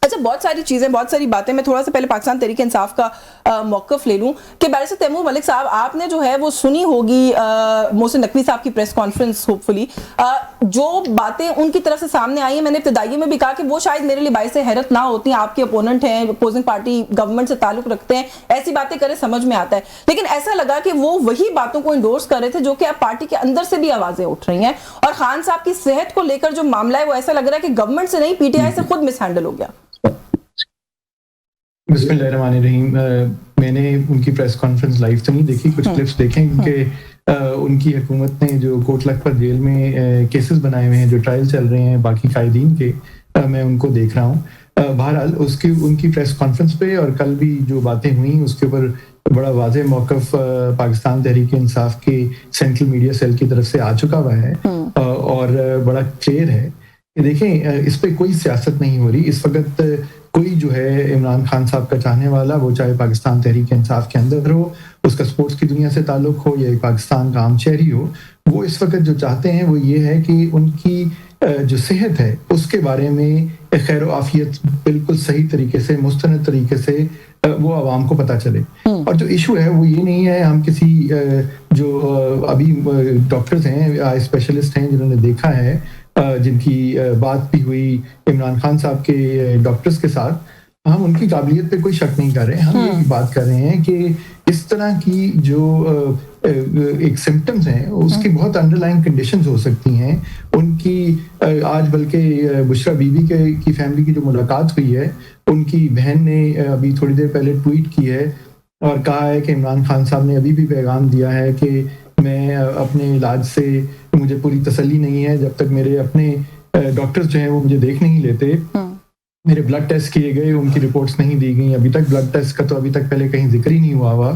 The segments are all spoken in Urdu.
اچھا بہت ساری چیزیں بہت ساری باتیں میں تھوڑا سا پہلے پاکستان تحریک انصاف کا موقف لے لوں کہ بیرسٹر تیمور ملک صاحب آپ نے جو ہے وہ سنی ہوگی محسن نقوی صاحب کی پریس کانفرنس ہوپفلی جو باتیں ان کی طرف سے سامنے آئی ہیں میں نے ابتدائی میں بھی کہا کہ وہ شاید میرے لیے باعث حیرت نہ ہوتی ہیں آپ کے اپوننٹ ہیں اپوزنگ پارٹی گورنمنٹ سے تعلق رکھتے ہیں ایسی باتیں کرے سمجھ میں آتا ہے لیکن ایسا لگا کہ وہ وہی باتوں کو انڈورس کر رہے تھے جو کہ اب پارٹی کے اندر سے بھی آوازیں اٹھ رہی ہیں اور خان صاحب کی صحت کو لے کر جو معاملہ ہے وہ ایسا لگ رہا ہے کہ گورنمنٹ سے نہیں پی ٹی آئی سے خود مس ہینڈل ہو گیا. بسم اللہ الرحمن الرحیم. میں نے ان کی پریس کانفرنس لائیو تو نہیں دیکھی, کچھ کلپس دیکھیں کیونکہ ان کی حکومت نے جو کوٹ لکھپت جیل میں کیسز بنائے ہوئے ہیں, جو ٹرائل چل رہے ہیں باقی قائدین کے, میں ان کو دیکھ رہا ہوں. بہرحال ان کی پریس کانفرنس پہ اور کل بھی جو باتیں ہوئیں اس کے اوپر بڑا واضح موقف پاکستان تحریک انصاف کے سینٹرل میڈیا سیل کی طرف سے آ چکا ہوا ہے اور بڑا کلیئر ہے کہ دیکھیں اس پہ کوئی سیاست نہیں ہو رہی اس وقت. کوئی جو ہے عمران خان صاحب کا چاہنے والا, وہ چاہے پاکستان تحریک انصاف کے اندر ہو, اس کا سپورٹس کی دنیا سے تعلق ہو یا پاکستان کا عام شہری ہو, وہ اس وقت جو چاہتے ہیں وہ یہ ہے کہ ان کی جو صحت ہے اس کے بارے میں خیر و عافیت بالکل صحیح طریقے سے مستند طریقے سے وہ عوام کو پتہ چلے. اور جو ایشو ہے وہ یہ نہیں ہے ہم کسی جو ابھی ڈاکٹرز ہیں آئی اسپیشلسٹ ہیں جنہوں نے دیکھا ہے, جن کی بات بھی ہوئی عمران خان صاحب کے ڈاکٹرز کے ساتھ, ہم ان کی قابلیت پہ کوئی شک نہیں کر رہے. ہم یہ بات کر رہے ہیں کہ اس طرح کی جو ایک سمپٹمز ہیں اس کی بہت انڈر لائن کنڈیشنز ہو سکتی ہیں. ان کی آج بلکہ بشرا بی بی کی فیملی کی جو ملاقات ہوئی ہے, ان کی بہن نے ابھی تھوڑی دیر پہلے ٹویٹ کی ہے اور کہا ہے کہ عمران خان صاحب نے ابھی بھی پیغام دیا ہے کہ میں اپنے علاج سے مجھے پوری تسلی نہیں ہے جب تک میرے اپنے ڈاکٹرز جو ہیں وہ مجھے دیکھ نہیں لیتے. میرے بلڈ ٹیسٹ کیے گئے, ان کی رپورٹس نہیں دی گئیں ابھی تک, بلڈ ٹیسٹ کا تو ابھی تک پہلے کہیں ذکر ہی نہیں ہوا.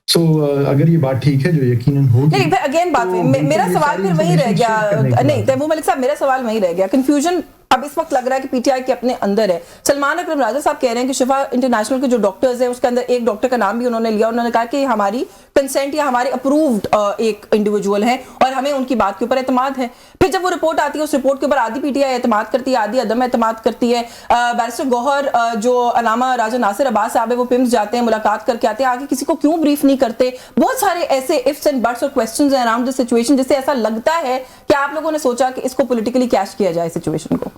سو اگر یہ بات ٹھیک ہے جو یقیناً ہوگی. نہیں اگین بات میرا سوال پھر وہی رہ گیا. نہیں تیمور ملک صاحب میرا سوال وہی رہ گیا. کنفیوژن اب اس وقت لگ رہا ہے کہ پی ٹی آئی کے اپنے اندر ہے. سلمان اکرم راجہ صاحب کہہ رہے ہیں کہ شفا انٹرنیشنل کے جو ڈاکٹرز ہیں اس کے اندر ایک ڈاکٹر کا نام بھی انہوں نے لیا, انہوں نے کہا کہ ہماری کنسنٹ یا ہمارے اپرووڈ ایک انڈیویجول ہیں اور ہمیں ان کی بات کے اوپر اعتماد ہے. پھر جب وہ رپورٹ آتی ہے اس رپورٹ کے اوپر آدھی پی ٹی آئی اعتماد کرتی ہے, آدھی عدم اعتماد کرتی ہے. بیرسٹر گوہر جو علامہ راجہ ناصر عباس صاحب ہے وہ پمس جاتے ہیں, ملاقات کر کے آتے ہیں, آگے کسی کو کیوں بریف نہیں کرتے. بہت سارے ایسے ifs and buts اور questions ہیں around the situation جس سے ایسا لگتا ہے کہ آپ لوگوں نے سوچا کہ اس کو پولیٹیکلی کیش کیا جائے سچویشن کو.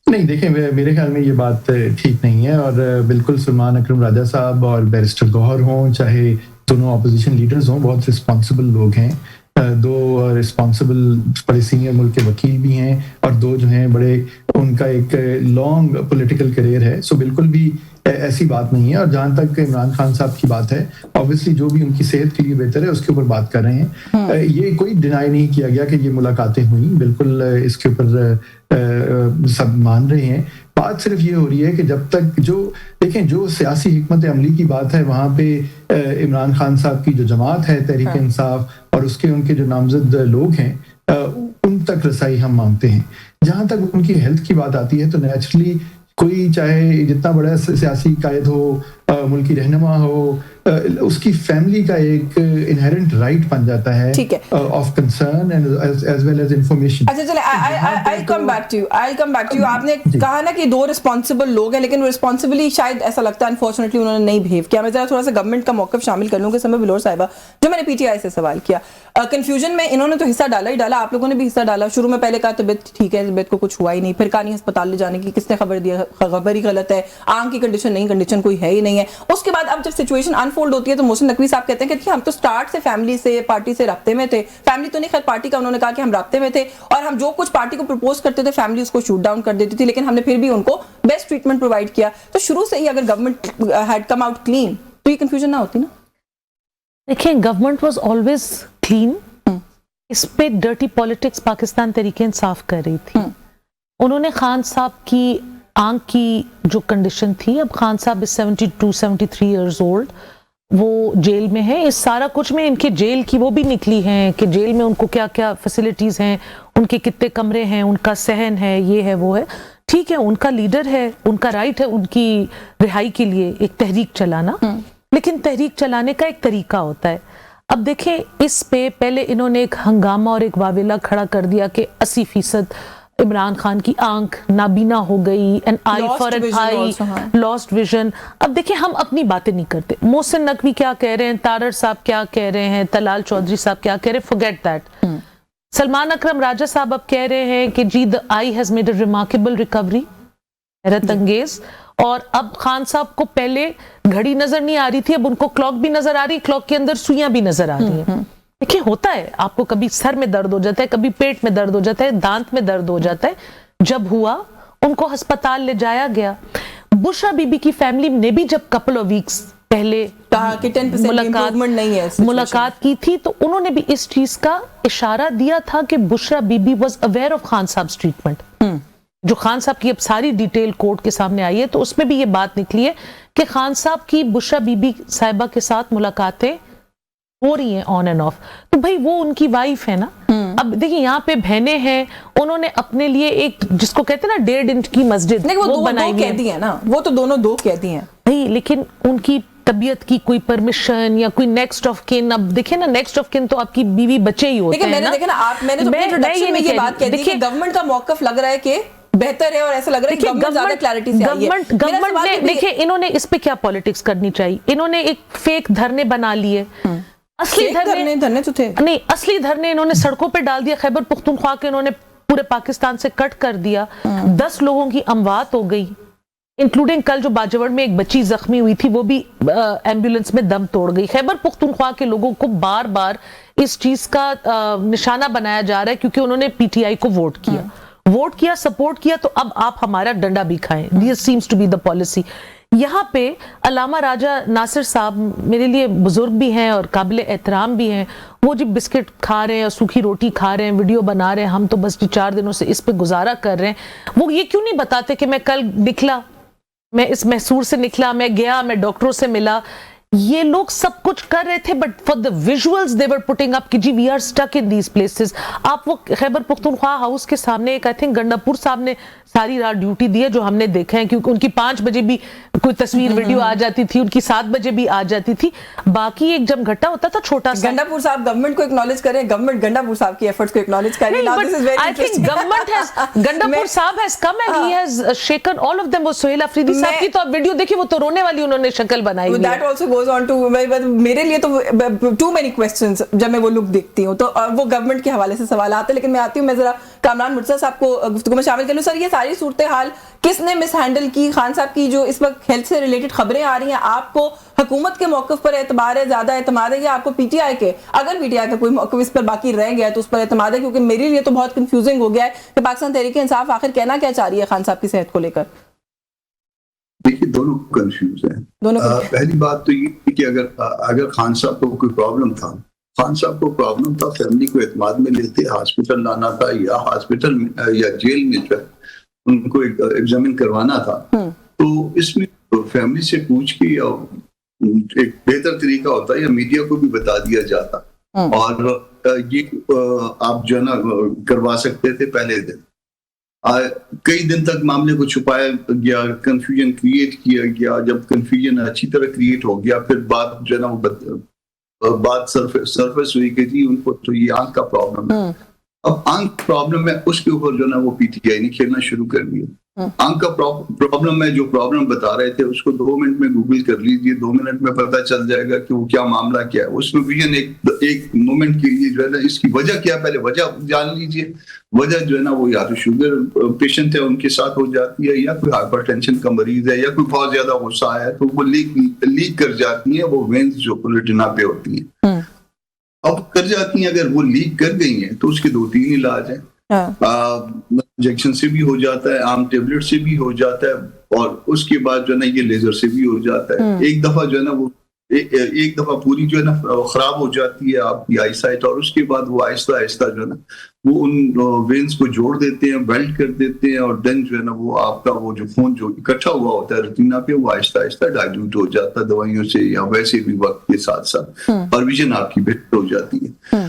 نہیں دیکھیں میرے خیال میں یہ بات ٹھیک نہیں ہے اور بالکل سلمان اکرم راجہ صاحب اور بیرسٹر گوہر ہوں چاہے دونوں اپوزیشن لیڈرز ہوں بہت رسپانسبل لوگ ہیں. دو رسپانسبل بڑے سینئر ملک کے وکیل بھی ہیں اور دو جو ہیں بڑے ان کا ایک لانگ پولیٹیکل کیریئر ہے. سو بالکل بھی ایسی بات نہیں ہے. اور جہاں تک عمران خان صاحب کی بات ہے اوبویسلی جو بھی ان کی صحت کے لیے بہتر ہے اس کے اوپر بات کر رہے ہیں. یہ کوئی ڈینائی نہیں کیا گیا کہ یہ ملاقاتیں ہوئیں, بالکل اس کے اوپر سب مان رہے ہیں. بات صرف یہ ہو رہی ہے کہ جب تک جو سیاسی حکمت عملی کی بات ہے وہاں پہ عمران خان صاحب کی جو جماعت ہے تحریک انصاف اور ان کے جو نامزد لوگ ہیں ان تک رسائی ہم مانگتے ہیں. جہاں تک ان کی ہیلتھ کی بات آتی ہے تو نیچرلی کوئی چاہے جتنا بڑا سیاسی قائد ہو, ملکی رہنما ہو, اس کی فیملی کا ایک انہیرنٹ رائٹ بن جاتا ہے of concern as well as information. اچھا چلے I'll come back to you. آپ نے کہا نا کہ دو رسپانسبل لوگ ہیں لیکن رسپانسبلی شاید ایسا لگتا ہے انفارچونیٹلی انہوں نے نہیں بہیو کیا. میں ذرا تھوڑا سا گورنمنٹ کا موقف شامل کر لوں کہ سمر بلور صاحبہ جو میں نے پی ٹی آئی سے سوال کیا, کنفیوژن میں انہوں نے تو حصہ ڈالا ہی ڈالا, آپ لوگوں نے بھی حصہ ڈالا. شروع میں پہلے کہا طبیعت ٹھیک ہے, طبیعت کو کچھ ہوا ہی نہیں, پھر کہا نہیں ہسپتال لے جانے کی کس نے خبر دیا, خبر ہی غلط ہے, آنکھ کی کنڈیشن نہیں, کنڈیشن کوئی ہے ہی نہیں ہے. اس کے بعد اب جب سچویشن انفولڈ ہوتی ہے تو محسن نقوی صاحب کہتے ہیں کہ ہم تو سٹارٹ سے فیملی سے پارٹی سے رابطے میں تھے. فیملی تو نہیں خیر پارٹی کا, انہوں نے کہا کہ ہم رابطے میں تھے اور ہم جو کچھ پارٹی کو پرپوز کرتے تھے فیملی اس کو شوٹ ڈاؤن کر دیتی تھی, لیکن ہم نے پھر بھی ان کو بیسٹ ٹریٹمنٹ پرووائڈ کیا. تو شروع سے ہی اگر government had come out clean تو یہ کنفیوژن نہ ہوتی نا. دیکھیں گورنمنٹ واز آلویز کلین, اس پہ ڈرٹی پالیٹکس پاکستان تحریک انصاف کر رہی تھی. انہوں نے خان صاحب کی آنکھ کی جو کنڈیشن تھی, اب خان صاحب 72-73 ایئرز اولڈ, وہ جیل میں ہے. اس سارا کچھ میں ان کے جیل کی وہ بھی نکلی ہیں کہ جیل میں ان کو کیا کیا فیسلٹیز ہیں, ان کے کتنے کمرے ہیں, ان کا صحن ہے, یہ ہے وہ ہے. ٹھیک ہے ان کا لیڈر ہے, ان کا رائٹ ہے ان کی رہائی کے لیے ایک تحریک چلانا, لیکن تحریک چلانے کا ایک طریقہ ہوتا ہے. اب دیکھیں اس پہ پہلے انہوں نے ایک ہنگامہ اور ایک واویلا کھڑا کر دیا کہ 80% عمران خان کی آنکھ نابینا ہو گئی, an eye Lost for an vision eye, also, ہاں. lost vision. اب دیکھیں ہم اپنی باتیں نہیں کرتے, محسن نقوی کیا کہہ رہے ہیں, تارڑ صاحب کیا کہہ رہے ہیں, طلال چودھری صاحب کیا کہہ رہے ہیں, forget that. سلمان اکرم راجہ صاحب اب کہہ رہے ہیں کہ جی the eye has made a remarkable recovery, حیرت انگیز. اور اب خان صاحب کو پہلے گھڑی نظر نہیں آ رہی تھی, اب ان کو کلاک بھی نظر آ رہی, کلاک کے اندر سوئیاں بھی نظر آ رہی ہیں. دیکھیں ہوتا ہے, آپ کو کبھی سر میں درد ہو جاتا ہے, کبھی پیٹ میں درد ہو جاتا ہے, دانت میں درد ہو جاتا ہے. جب ہوا ان کو ہسپتال لے جایا گیا. بشرا بی بی کی فیملی نے بھی جب کپل آف ویکس پہلے کہا کہ 10% improvement نہیں ہے ملاقات کی تھی, تو انہوں نے بھی اس چیز کا اشارہ دیا تھا کہ Bushra Bibi was aware of Khan Sahib treatment. جو خان صاحب کی اب ساری ڈیٹیل کورٹ کے سامنے آئی ہے, تو اس میں بھی یہ بات نکلی ہے کہ خان صاحب کی بشرا بی بی صاحبہ کے ساتھ ملاقاتیں ہو رہی ہیں آن اینڈ آف. تو بھائی وہ ان کی وائف ہے نا. اب دیکھیں یہاں پہ بہنیں ہیں, انہوں نے اپنے لیے ایک جس کو کہتے ہیں نا 1.5 انچ کی مسجد وہ بنائی ہوئی قیدی ہیں نا, وہ تو دونوں 2 قیدی ہیں نہیں, لیکن ان کی طبیعت کی کوئی پرمیشن یا کوئی نیکسٹ آف کن, اب دیکھیں نا نیکسٹ آف کن تو آپ کی بیوی بچے ہی ہوتے ہیں نا. دیکھیں نا, آپ میں نے تو اپنی انٹروڈکشن میں یہ بات کہہ دی کہ گورنمنٹ کا موقف لگ رہا ہے کہ بہتر ہے, اور ایسا لگ رہا ہے کہ گورنمنٹ زیادہ کلیئرٹی سے آئی ہے. گورنمنٹ نے دیکھیں انہوں نے اس پہ کیا پالیٹکس کرنی چاہیے, انہوں نے ایک فیک دھرنے بنا لیے. اصلی دھرنے تو تھے نہیں, اصلی دھرنے انہوں نے سڑکوں پہ ڈال دیا. خیبر پختونخوا کے انہوں نے پورے پاکستان سے کٹ کر دیا. 10 لوگوں کی اموات ہو گئی, انکلوڈنگ کل جو باجوڑ میں ایک بچی زخمی ہوئی تھی, وہ بھی ایمبولینس میں دم توڑ گئی. خیبر پختونخوا کے لوگوں کو بار بار اس چیز کا نشانہ بنایا جا رہا ہے کیونکہ انہوں نے پی ٹی آئی کو ووٹ کیا, سپورٹ کیا, تو اب آپ ہمارا ڈنڈا بھی کھائیں. This seems to be the policy. یہاں پہ علامہ راجہ ناصر صاحب میرے لیے بزرگ بھی ہیں اور قابل احترام بھی ہیں. وہ جب بسکٹ کھا رہے ہیں اور سوکھی روٹی کھا رہے ہیں, ویڈیو بنا رہے ہیں, ہم تو بس 4 دنوں سے اس پہ گزارا کر رہے ہیں. وہ یہ کیوں نہیں بتاتے کہ میں کل نکلا, میں اس محصور سے نکلا, میں گیا, میں ڈاکٹروں سے ملا. یہ لوگ سب کچھ کر رہے تھے, but for the visuals they were putting up کہ G V R stick in these places. آپ وہ خیبر پختونخوا ہاؤس کے سامنے ایک آئی تھنک گنڈاپور صاحب نے ساری رات ڈیوٹی دی ہے, جو ہم نے دیکھا ہے, کیونکہ ان کی 5 بجے بھی کوئی تصویر ویڈیو آ جاتی تھی, ان کی 7 بجے بھی آ جاتی تھی. باقی ایک جب گھٹا ہوتا تھا چھوٹا سا. گنڈاپور صاحب گورنمنٹ کو اکنالج کریں, گورنمنٹ گنڈاپور صاحب کی ایفرٹس کو اکنالج کریں. I think government has, Gandapur صاحب has come and he has shaken all of them. وہ سہیل افریدی صاحب کی تو آپ ویڈیو دیکھیں, وہ تو رونے والی انہوں نے شکل بنائی ہوئی ہے. That also goes on to میرے لیے تو too many questions جب میں وہ لک دیکھتی ہوں, تو وہ گورنمنٹ کے حوالے سے سوالات ہیں. لیکن میں آتی ہوں, میں ذرا کامران مرتضیٰ صاحب کو گفتگو میں شامل کر لوں. سر, یہ ساری صورتحال کس نے مس ہینڈل کی؟ خان صاحب کی جو اس وقت ہیلتھ سے ریلیٹڈ خبریں آ رہی ہیں, آپ کو حکومت کے موقف پر اعتبار ہے, زیادہ اعتماد ہے, یا آپ کو پی ٹی آئی کے, اگر پی ٹی آئی کا کوئی موقف اس پر باقی رہ گیا ہے تو اس پر اعتماد ہے؟ کیونکہ میرے لیے تو بہت کنفیوزنگ ہو گیا ہے کہ پاکستان تحریک انصاف آخر کہنا کیا چاہ رہی ہے خان صاحب کی صحت کو لے کر. دیکھیے دونوں کنفیوز ہیں. پہلی بات تو یہ کہ اگر خان صاحب کو کوئی پرابلم تھا, فیملی کو اعتماد میں لیتے, ہاسپٹل لانا تھا, یا ہاسپٹل یا جیل میں جو ان کو ایگزامن کروانا تھا, تو اس میں فیملی سے پوچھ کے ایک بہتر طریقہ ہوتا ہے, یا میڈیا کو بھی بتا دیا جاتا, اور یہ آپ جو ہے نا کروا سکتے تھے پہلے دن. کئی دن تک معاملے کو چھپایا گیا, کنفیوژن کریٹ کیا گیا. جب کنفیوژن اچھی طرح کریٹ ہو گیا, پھر بات جو ہے نا بات سرفیس ہوئی کہ جی ان کو تو یہ آنکھ کا پرابلم ہے. اب آنکھ پرابلم ہے, اس کے اوپر جو ہے نا وہ پی ٹی آئی نے کھیلنا شروع کر دیا. آنکھ کا پرابلم ہے, جو پرابلم بتا رہے تھے اس کو 2 منٹ میں گوگل کر لیجیے, 2 منٹ میں پتہ چل جائے گا کہ وہ کیا معاملہ کیا ہے. اس میں ویژن ایک مومنٹ کے لیے جو ہے نا اس کی وجہ کیا, پہلے وجہ جان لیجیے. وجہ جو ہے نا وہ یا تو شوگر پیشنٹ ہے ان کے ساتھ ہو جاتی ہے, یا کوئی ہائپر ٹینشن کا مریض ہے, یا کوئی بہت زیادہ غصہ آیا ہے تو وہ لیک کر جاتی ہیں, وہ وینز جو ریٹنا پہ ہوتی ہیں. اب کر جاتی ہیں, اگر وہ لیک کر گئی ہیں تو اس کے 2-3 علاج ہیں. انجیکشن سے بھی ہو جاتا ہے, عام ٹیبلٹ سے بھی ہو جاتا ہے, اور اس کے بعد جو ہے نا یہ لیزر سے بھی ہو جاتا ہے. ایک دفعہ جو ہے نا وہ ایک دفعہ پوری جو ہے نا خراب ہو جاتی ہے آپ کی آئی سائٹ, اور اس کے بعد وہ آہستہ آہستہ جو ہے نا وہ ان وینز کو جوڑ دیتے ہیں, ویلڈ کر دیتے ہیں, اور دین جو ہے نا وہ آپ کا وہ جو خون جو اکٹھا ہوا ہوتا ہے ریٹنا پہ, وہ آہستہ آہستہ ڈائلیوٹ ہو جاتا ہے دوائیوں سے, یا ویسے بھی وقت کے ساتھ ساتھ, اور ویژن آپ کی بہتر ہو جاتی ہے.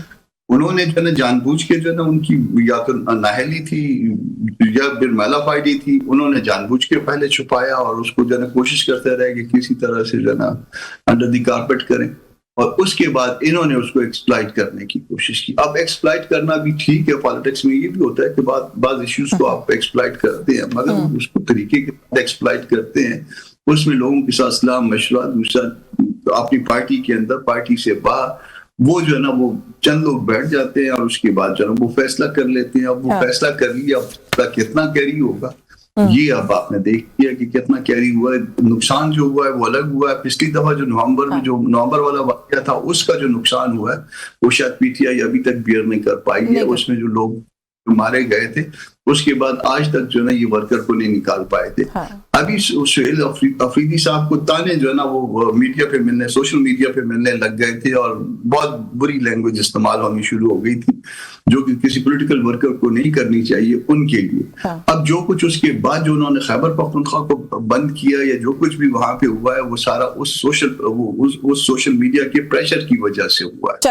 انہوں نے جو ہے نا جان بوجھ کے جو ہے نا ان کی یا تو نااہلی تھی یا بالمالافائڈی تھی, انہوں نے جان بوجھ کے پہلے چھپایا, اور اس کو جو ہے نا کوشش کرتے رہے کہ کسی طرح سے جو ہے نا انڈر دی کارپیٹ کریں. اور اس کے بعد انہوں نے اس کو ایکسپلائٹ کرنے کی کوشش کی. اب ایکسپلائٹ کرنا بھی ٹھیک ہے, پالیٹکس میں یہ بھی ہوتا ہے کہ بعض ایشوز کو آپ ایکسپلائٹ کرتے ہیں, مگر اس کو طریقے کے ساتھ ایکسپلائٹ کرتے ہیں, اس میں لوگوں کے ساتھ صلاح مشورہ, دوسرا اپنی پارٹی کے اندر, پارٹی سے باہر, وہ جو ہے نا وہ چند لوگ بیٹھ جاتے ہیں اور اس کے بعد جو ہے نا وہ فیصلہ کر لیتے ہیں. اب وہ فیصلہ کر لیا, اب کتنا کیری ہوگا یہ اب آپ نے دیکھ لیا کہ کتنا کیری ہوا ہے. نقصان جو ہوا ہے وہ الگ ہوا ہے. پچھلی دفعہ جو نومبر والا واقعہ تھا اس کا جو نقصان ہوا ہے وہ شاید پی ٹی آئی ابھی تک بیئر نہیں کر پائی ہے. اس میں جو لوگ مارے گئے تھے اس کے بعد آج تک جو ہے نا یہ ورکر کو نہیں نکال پائے تھے. ابھی سہیل افریدی صاحب کو تانے جو ہے نا وہ میڈیا پہ ملنے, سوشل میڈیا پہ ملنے لگ گئے تھے اور بہت بری لینگویج استعمال ہونی شروع ہو گئی تھی جو کہ کسی پولیٹیکل ورکر کو نہیں کرنی چاہیے ان کے لیے. اب جو کچھ اس کے بعد جو انہوں نے خیبر پختونخوا کو بند کیا یا جو کچھ بھی وہاں پہ ہوا ہے وہ سارا اس سوشل میڈیا کے پریشر کی وجہ سے ہوا ہے.